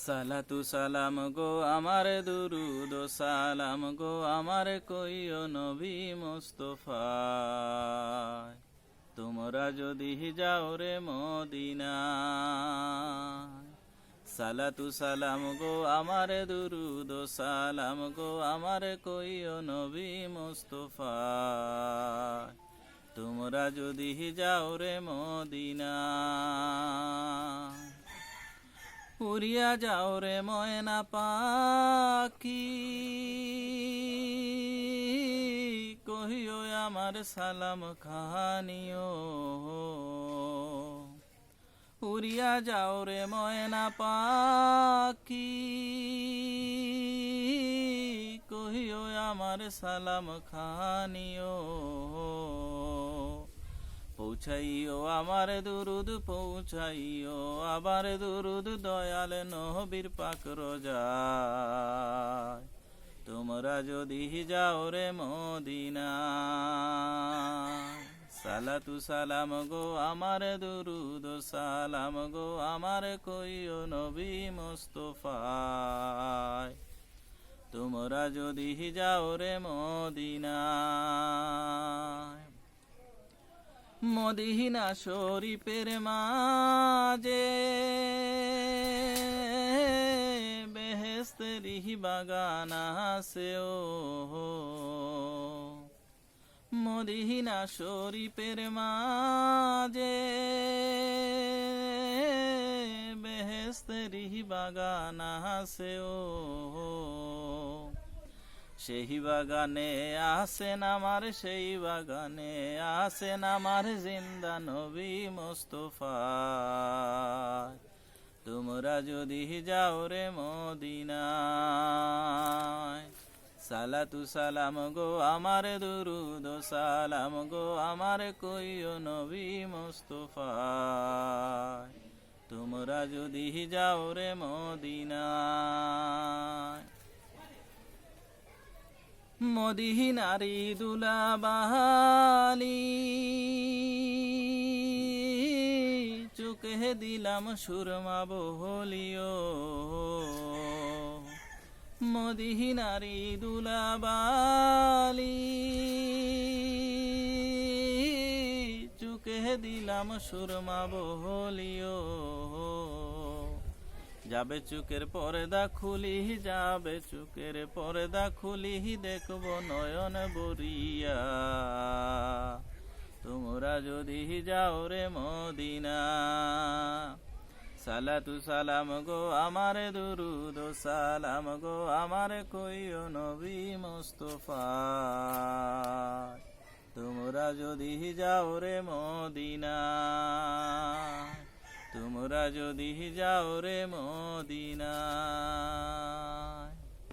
সালাতু সালাম গো আমার দুরুদ ও সালাম গো আমার কইও নবী মুস্তাফায়। তোমরা যদি যাও রে মদিনায়। সালাতু সালাম গো আমার দুরুদ ও সালাম গো আমার কইও নবী মুস্তাফায়। তোমরা যদি যাও রে মদিনায়। উড়িয়া যাও রে ময়না পাখি, কহিও আমার সালাম খানিও। উড়িয়া যাও রে ময়না পাখি, কহিও আমার সালাম খানিও। পৌঁছাইও আমার দুরুদ পৌঁছাইও আবার দুরুদ দয়াল নবীর পাক রোজায়। তোমরা যদি যাও রে মদিনায়। সালাতু সালাম গো আমার দুরুদ সালাম গো আমার কইও নবী মুস্তাফায়। তোমরা যদি যাও রে মদিনায়। মদিনা শরীফের মাঝে বেহেশতেরি বাগান আছে ও। মদিনা শরীফের মাঝে বেহেশতেরি বাগান আছে ও। সেই বাগানে আসেন আমার, সেই বাগানে আসেন আমার জিন্দা নবী মুস্তাফায়। তোমরা যদি যাও রে মদিনায়। সালাতু সালাম গো আমার দুরুদ সালাম গো আমার কইও নবী মুস্তাফায়। তোমরা যদি যাও রে মদিনায়। মদিনারি দুলাবালি চোখে দিলাম সুরমা বহলিও। মদিনারি দুলাবালি চোখে দিলাম সুরমা বহলিও। যাবে চুকের পর্দা খুলি, যাবে চুকের পর্দা খুলি, দেখব নয়ন বরিয়া। তোমরা যদি যাও রে মদিনা। সালাতু সালাম গো আমার দুরুদ সালাম গো আমার কইও নবী মুস্তাফায়। তোমরা যদি যাও রে মদিনা। তোমরা যদি যাও রে মদিনা।